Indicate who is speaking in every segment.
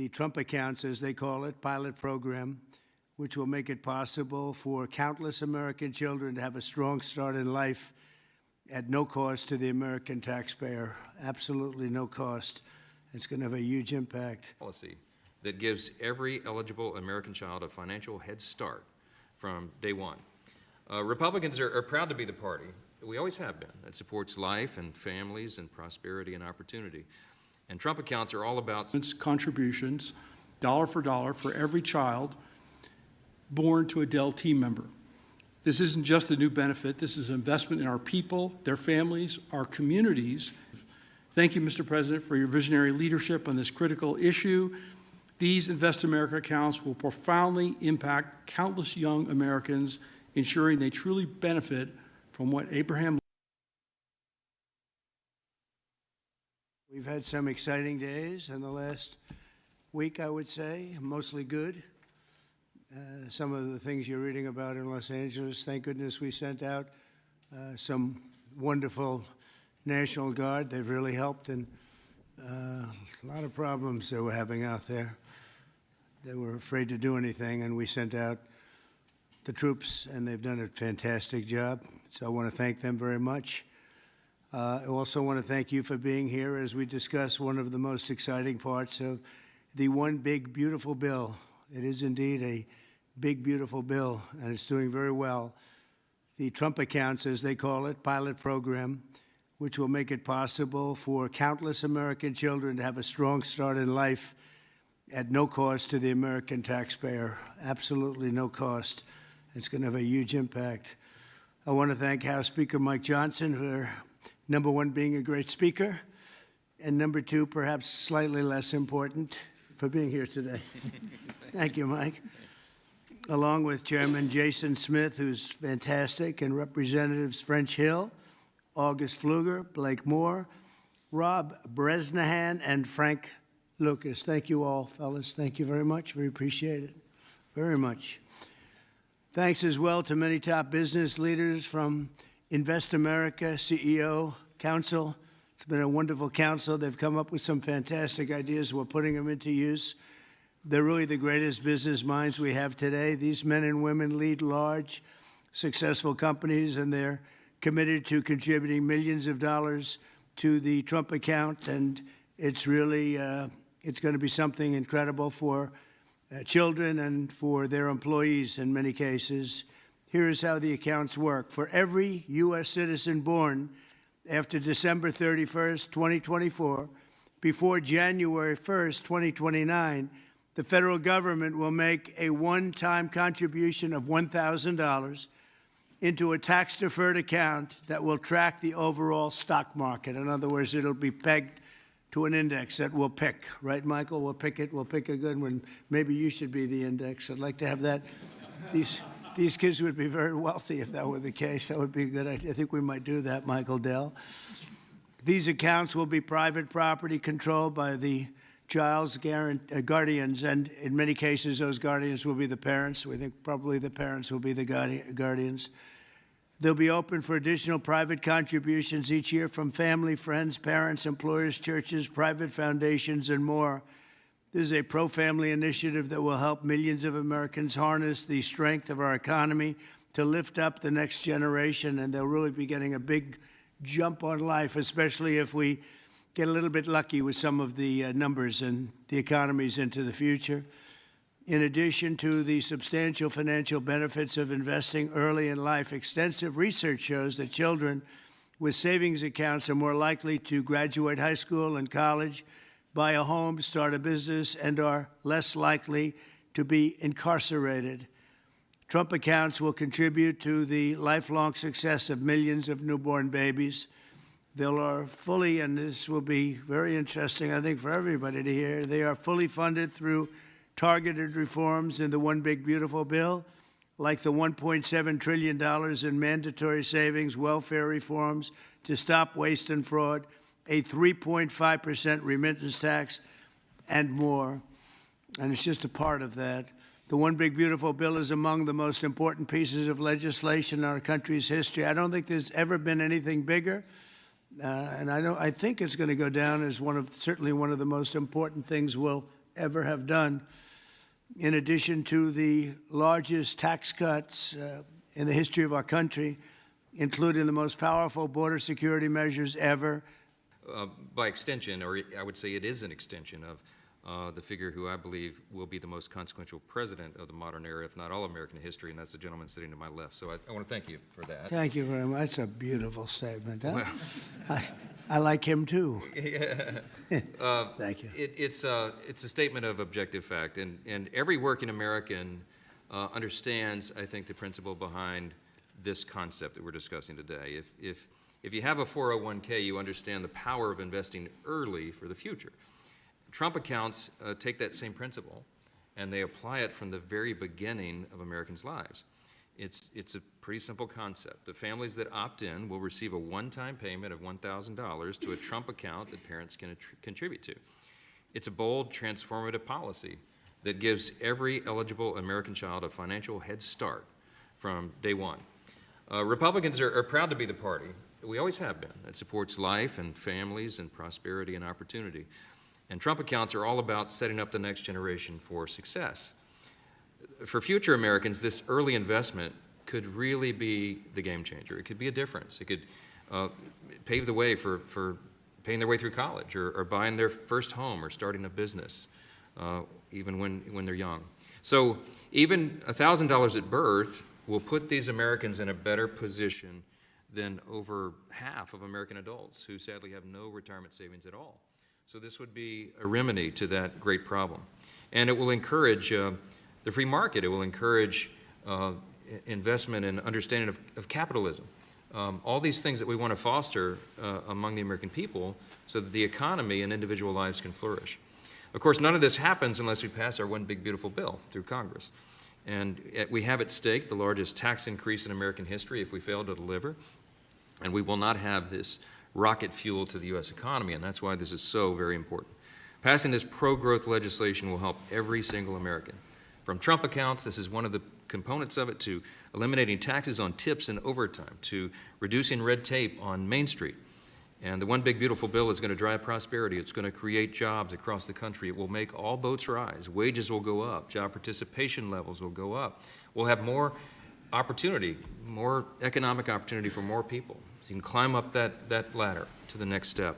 Speaker 1: the Trump accounts, as they call it, pilot program, which will make it possible for countless American children to have a strong start in life at no cost to the American taxpayer. Absolutely no cost. It's going to have a huge impact.
Speaker 2: Policy that gives every eligible American child a financial head start from day one. Republicans are proud to be the party, we always have been, that supports life and families and prosperity and opportunity. And Trump accounts are all about
Speaker 3: contributions, dollar for every child born to a Dell team member. This isn't just a new benefit. This is an investment in our people, their families, our communities. Thank you, Mr. President, for your visionary leadership on this critical issue. These Invest America accounts will profoundly impact countless young Americans, ensuring they truly benefit from what Abraham.
Speaker 1: We've had some exciting days in the last week, I would say, mostly good. Some of the things you're reading about in Los Angeles, thank goodness we sent out some wonderful National Guard. They've really helped, and a lot of problems they were having out there. They were afraid to do anything, and we sent out the troops, and they've done a fantastic job. So I want to thank them very much. I also want to thank you for being here as we discuss one of the most exciting parts of the One Big Beautiful Bill. It is indeed a big, beautiful bill, and it's doing very well. The Trump accounts, as they call it, pilot program, which will make it possible for countless American children to have a strong start in life at no cost to the American taxpayer. Absolutely no cost. It's going to have a huge impact. I want to thank House Speaker Mike Johnson for, number one, being a great speaker, and number two, perhaps slightly less important, for being here today. Thank you, Mike. Along with Chairman Jason Smith, who's fantastic, and Representatives French Hill, August Pfluger, Blake Moore, Rob Bresnahan, and Frank Lucas. Thank you all, fellas. Thank you very much. We appreciate it very much. Thanks as well to many top business leaders from Invest America, CEO, Council. It's been a wonderful council. They've come up with some fantastic ideas. We're putting them into use. They're really the greatest business minds we have today. These men and women lead large, successful companies, and they're committed to contributing millions of dollars to the Trump account. And it's really, it's going to be something incredible for children and for their employees in many cases. Here's how the accounts work. For every U.S. citizen born after December 31st, 2024, before January 1st, 2029, the federal government will make a one-time contribution of $1,000 into a tax-deferred account that will track the overall stock market. In other words, it'll be pegged to an index that we'll pick. Right, Michael? We'll pick it. We'll pick a good one. Maybe you should be the index. I'd like to have that. These kids would be very wealthy if that were the case. That would be a good idea. I think we might do that, Michael Dell. These accounts will be private property controlled by the child's guardians, and in many cases, those guardians will be the parents. We think probably the parents will be the guardians. They'll be open for additional private contributions each year from family, friends, parents, employers, churches, private foundations, and more. This is a pro-family initiative that will help millions of Americans harness the strength of our economy to lift up the next generation, and they'll really be getting a big jump on life, especially if we get a little bit lucky with some of the numbers and the economies into the future. In addition to the substantial financial benefits of investing early in life, extensive research shows that children with savings accounts are more likely to graduate high school and college, buy a home, start a business, and are less likely to be incarcerated. Trump accounts will contribute to the lifelong success of millions of newborn babies. They are fully, and this will be very interesting, I think, for everybody to hear, they are fully funded through targeted reforms in the One Big Beautiful Bill, like the $1.7 trillion in mandatory savings, welfare reforms to stop waste and fraud, a 3.5% remittance tax, and more. And it's just a part of that. The One Big Beautiful Bill is among the most important pieces of legislation in our country's history. I don't think there's ever been anything bigger. And I think it's going to go down as certainly one of the most important things we'll ever have done. In addition to the largest tax cuts in the history of our country, including the most powerful border security measures ever.
Speaker 2: By extension, or I would say it is an extension of the figure who I believe will be the most consequential president of the modern era, if not all American history, and that's the gentleman sitting to my left. So I want to thank you for that.
Speaker 1: Thank you very much. That's a beautiful statement. Huh?
Speaker 2: Well,
Speaker 1: I like him too.
Speaker 2: Thank you. It's a statement of objective fact, and every working American understands, I think, the principle behind this concept that we're discussing today. If you have a 401k, you understand the power of investing early for the future. Trump accounts take that same principle, and they apply it from the very beginning of Americans' lives. It's a pretty simple concept. The families that opt in will receive a one-time payment of $1,000 to a Trump account that parents can contribute to. It's a bold, transformative policy that gives every eligible American child a financial head start from day one. Republicans are proud to be the party, we always have been, that supports life and families and prosperity and opportunity. And Trump accounts are all about setting up the next generation for success. For future Americans, this early investment could really be the game changer. It could be a difference. It could pave the way for paying their way through college or buying their first home or starting a business, even when they're young. So even $1,000 at birth will put these Americans in a better position than over half of American adults who sadly have no retirement savings at all. So this would be a remedy to that great problem. And it will encourage the free market. It will encourage investment and understanding of capitalism. All these things that we want to foster among the American people so that the economy and individual lives can flourish. Of course, none of this happens unless we pass our one big beautiful bill through Congress. And we have at stake the largest tax increase in American history if we fail to deliver. And we will not have this rocket fuel to the U.S. economy, and that's why this is so very important. Passing this pro-growth legislation will help every single American. From Trump accounts, this is one of the components of it, to eliminating taxes on tips and overtime, to reducing red tape on Main Street. And the one big beautiful bill is going to drive prosperity. It's going to create jobs across the country. It will make all boats rise. Wages will go up. Job participation levels will go up. We'll have more opportunity, more economic opportunity for more people. So you can climb up that ladder to the next step.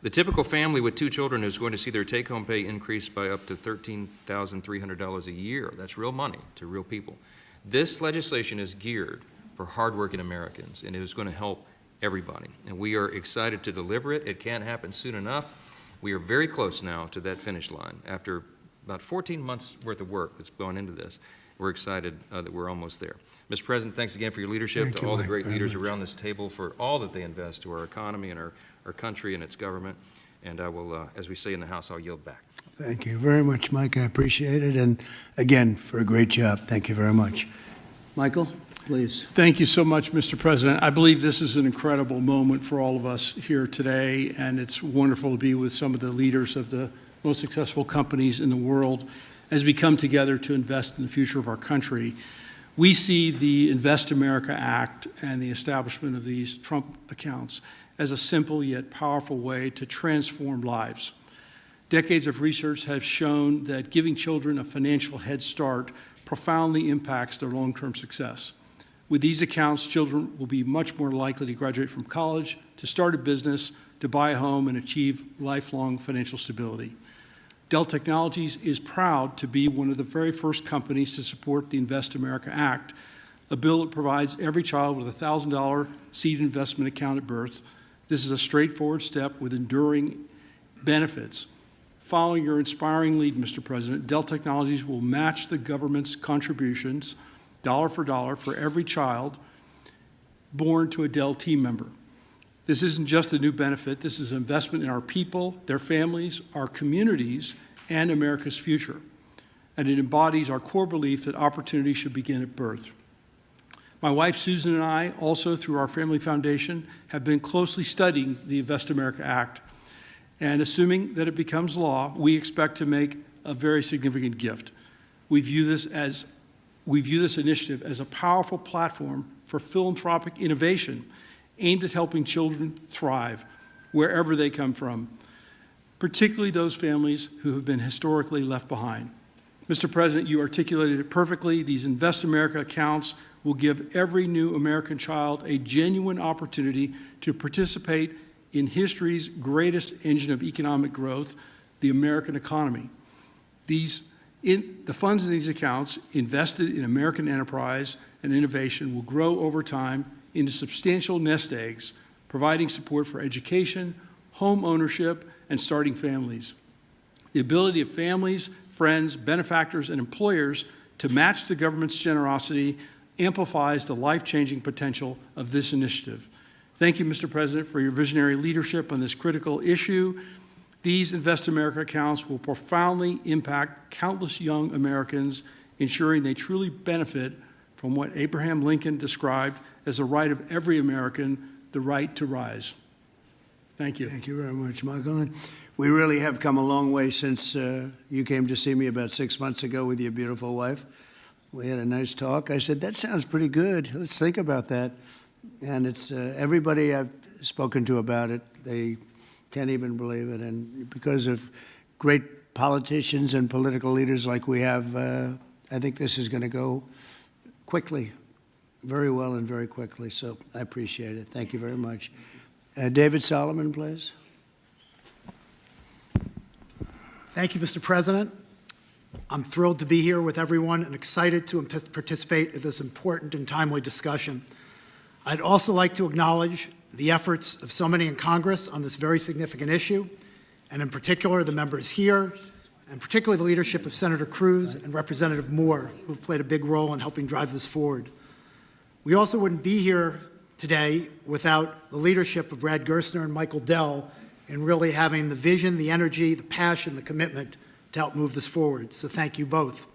Speaker 2: The typical family with 2 children is going to see their take-home pay increase by up to $13,300 a year. That's real money to real people. This legislation is geared for hardworking Americans, and it is going to help everybody. And we are excited to deliver it. It can't happen soon enough. We are very close now to that finish line. After about 14 months worth of work that's gone into this, we're excited that we're almost there. Mr. President, thanks again for your leadership, to all the great leaders around this table for all that they invest to our economy and our country and its government. And I will, as we say in the House, I'll yield back.
Speaker 1: Thank you very much, Mike. I appreciate it. And again, for a great job. Thank you very much. Michael, please.
Speaker 3: Thank you so much, Mr. President. I believe this is an incredible moment for all of us here today, and it's wonderful to be with some of the leaders of the most successful companies in the world as we come together to invest in the future of our country. We see the Invest America Act and the establishment of these Trump accounts as a simple yet powerful way to transform lives. Decades of research have shown that giving children a financial head start profoundly impacts their long-term success. With these accounts, children will be much more likely to graduate from college, to start a business, to buy a home, and achieve lifelong financial stability. Dell Technologies is proud to be one of the very first companies to support the Invest America Act, a bill that provides every child with a $1,000 seed investment account at birth. This is a straightforward step with enduring benefits. Following your inspiring lead, Mr. President, Dell Technologies will match the government's contributions, dollar for every child born to a Dell team member. This isn't just a new benefit. This is an investment in our people, their families, our communities, and America's future. And it embodies our core belief that opportunity should begin at birth. My wife, Susan, and I, also through our family foundation, have been closely studying the Invest America Act. And assuming that it becomes law, we expect to make a very significant gift. We view this initiative as a powerful platform for philanthropic innovation aimed at helping children thrive wherever they come from. particularly those families who have been historically left behind. Mr. President, you articulated it perfectly. These Invest America accounts will give every new American child a genuine opportunity to participate in history's greatest engine of economic growth, the American economy. The funds in these accounts invested in American enterprise and innovation will grow over time into substantial nest eggs, providing support for education, home ownership, and starting families. The ability of families, friends, benefactors, and employers to match the government's generosity amplifies the life-changing potential of this initiative. Thank you, Mr. President, for your visionary leadership on this critical issue. These Invest America accounts will profoundly impact countless young Americans, ensuring they truly benefit from what Abraham Lincoln described as the right of every American, the right to rise. Thank you.
Speaker 1: Thank you very much, Michael. And we really have come a long way since you came to see me about 6 months ago with your beautiful wife. We had a nice talk. I said, that sounds pretty good. Let's think about that. And it's everybody I've spoken to about it, they can't even believe it. And because of great politicians and political leaders like we have, I think this is going to go quickly, very well and very quickly. So I appreciate it. Thank you very much. David Solomon, please.
Speaker 4: Thank you, Mr. President. I'm thrilled to be here with everyone and excited to participate in this important and timely discussion. I'd also like to acknowledge the efforts of so many in Congress on this very significant issue, and in particular the members here, and particularly the leadership of Senator Cruz and Representative Moore, who've played a big role in helping drive this forward. We also wouldn't be here today without the leadership of Brad Gerstner and Michael Dell in really having the vision, the energy, the passion, the commitment to help move this forward. So thank you both.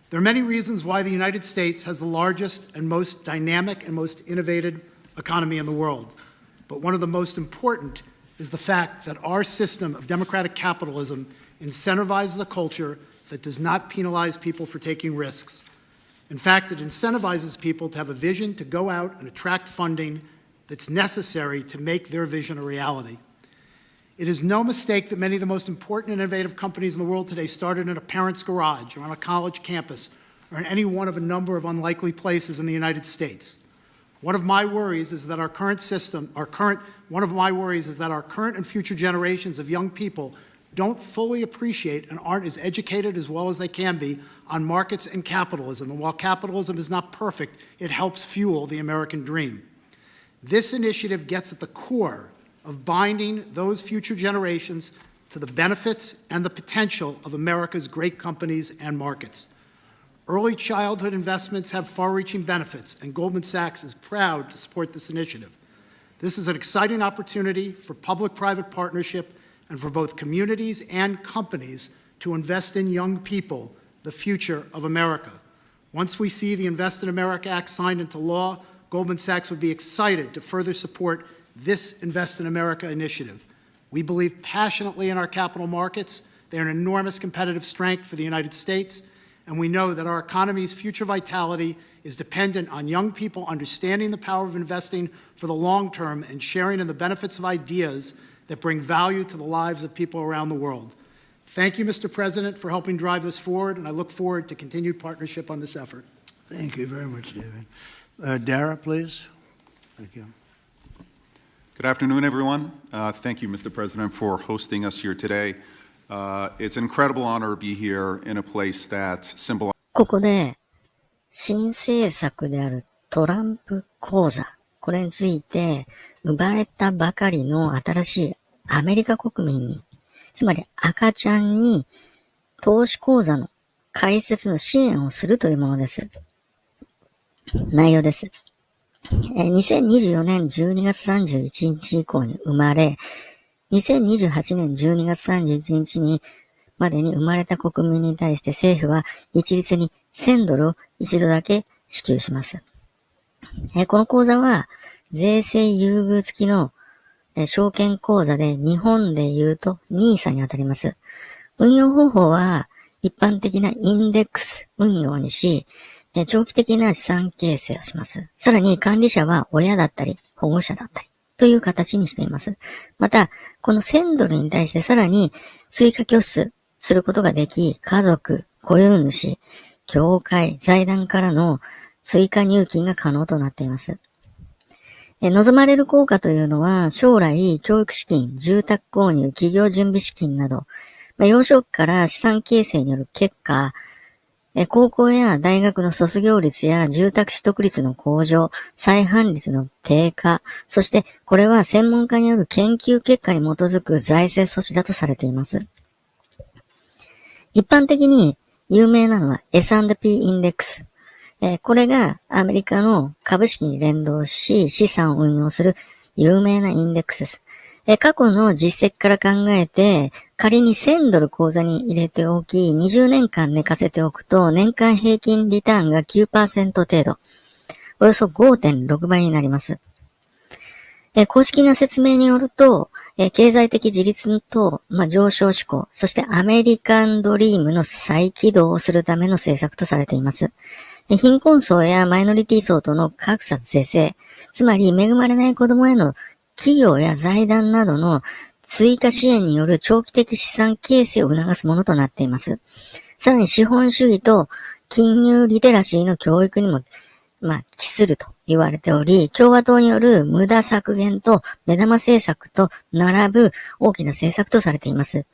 Speaker 4: There are many reasons why the United States has the largest and most dynamic and most innovative economy in the world. But one of the most important is the fact that our system of democratic capitalism incentivizes a culture that does not penalize people for taking risks. In fact, it incentivizes people to have a vision to go out and attract funding that's necessary to make their vision a reality. It is no mistake that many of the most important and innovative companies in the world today started in a parent's garage or on a college campus or in any one of a number of unlikely places in the United States. One of my worries is that our current and future generations of young people don't fully appreciate and aren't as educated as well as they can be on markets and capitalism. And while capitalism is not perfect, it helps fuel the American dream. This initiative gets at the core of binding those future generations to the benefits and the potential of America's great companies and markets. Early childhood investments have far-reaching benefits, and Goldman Sachs is proud to support this initiative. This is an exciting opportunity for public-private partnership and for both communities and companies to invest in young people, the future of America. Once we see the Invest in America Act signed into law, Goldman Sachs would be excited to further support this Invest in America initiative. We believe passionately in our capital markets. They're an enormous competitive strength for the United States, and we know that our economy's future vitality is dependent on young people understanding the power of investing for the long term and sharing in the benefits of ideas that bring value to the lives of people around the world. Thank you, Mr. President, for helping drive this forward, and I look forward to continued partnership on this effort.
Speaker 1: Thank you very much, David. Dara, please. Thank you.
Speaker 5: Good afternoon, everyone. Thank you, Mr. President, for hosting us here today. It's an incredible honor to be here in a place that symbolizes
Speaker 6: ここで新政策であるトランプ口座、これについて生まれたばかりの新しいアメリカ国民に、つまり赤ちゃんに投資口座の開設の支援をするというものです。内容です。2024年12月31日以降に生まれ、2028年12月31日にまでに生まれた国民に対して政府は一律に$1000を一度だけ支給します。この口座は税制優遇付きの証券口座で日本で言うと NISA にあたります。運用方法は一般的なインデックス運用にし、長期的な資産形成をします。さらに管理者は親だったり保護者だったりという形にしています。また、この1000ドルに対してさらに追加拠出することができ、家族、雇用主、教会、財団からの追加入金が可能となっています。望まれる効果というのは、将来、教育資金、住宅購入、企業準備資金など、幼少期から資産形成による結果、高校や大学の卒業率や住宅取得率の向上、再犯率の低下、そしてこれは専門家による研究結果に基づく財政措置だとされています。一般的に有名なのは S&P インデックス。これがアメリカの株式に連動し資産を運用する有名なインデックスです。過去の実績から考えて、仮に1000ドル口座に入れておき、20年間寝かせておくと、年間平均リターンが 9% 程度、およそ 5.6 倍になります。公式な説明によると、経済的自立と、上昇志向、そしてアメリカンドリームの再起動をするための政策とされています。貧困層やマイノリティ層との格差是正、つまり恵まれない子供への企業や財団などの追加支援による長期的資産形成を促すものとなっています。さらに資本主義と金融リテラシーの教育にも、帰すると言われており、共和党による無駄削減と目玉政策と並ぶ大きな政策とされています。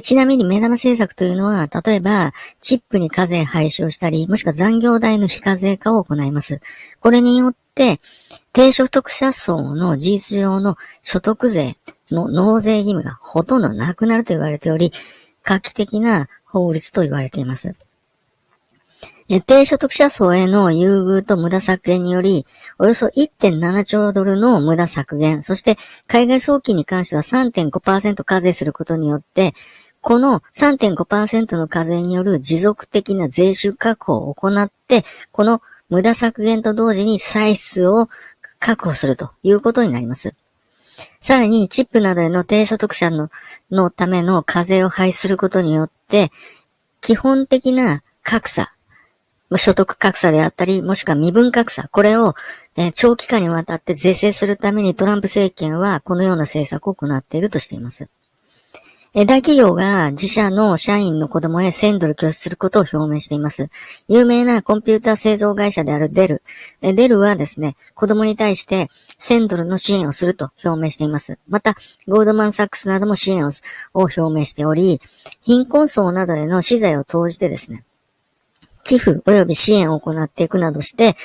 Speaker 6: ちなみに目玉政策というのは、例えば、チップに課税廃止をしたり、もしくは残業代の非課税化を行います。これによって、低所得者層の事実上の所得税の納税義務がほとんどなくなると言われており、画期的な法律と言われています。低所得者層への優遇と無駄削減により、およそ 1.7 兆ドルの無駄削減、そして海外送金に関しては 3.5% 課税することによって、この 3.5% の課税による持続的な税収確保を行って、この無駄削減と同時に歳出を確保するということになります。さらに、チップなどへの低所得者のための課税を廃止することによって、基本的な格差、所得格差であったり、もしくは身分格差、これを長期間にわたって是正するためにトランプ政権はこのような政策を行っているとしています。大企業が自社の社員の子供へ1000ドル拠出することを表明しています。有名なコンピューター製造会社であるデル。デルはですね、子供に対して1000ドルの支援をすると表明しています。また、ゴールドマンサックスなども支援を表明しており、貧困層などへの資材を投じてですね、寄付及び支援を行っていくなどして、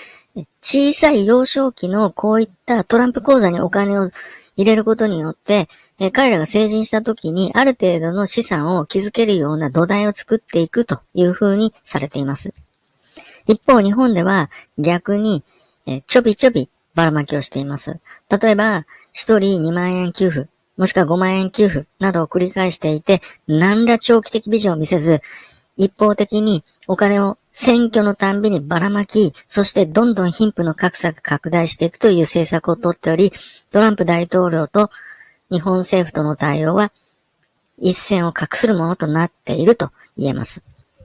Speaker 6: 小さい幼少期のこういったトランプ口座にお金を入れることによって、彼らが成人した時にある程度の資産を築けるような土台を作っていくというふうにされています。一方、日本では逆に、ちょびちょびばらまきをしています。例えば、一人2万円給付、もしくは5万円給付などを繰り返していて、何ら長期的ビジョンを見せず、一方的にお金を選挙のたんびにばらまき、そしてどんどん貧富の格差が拡大していくという政策をとっており、トランプ大統領と日本政府との対応は一線を画するものとなっていると言えます。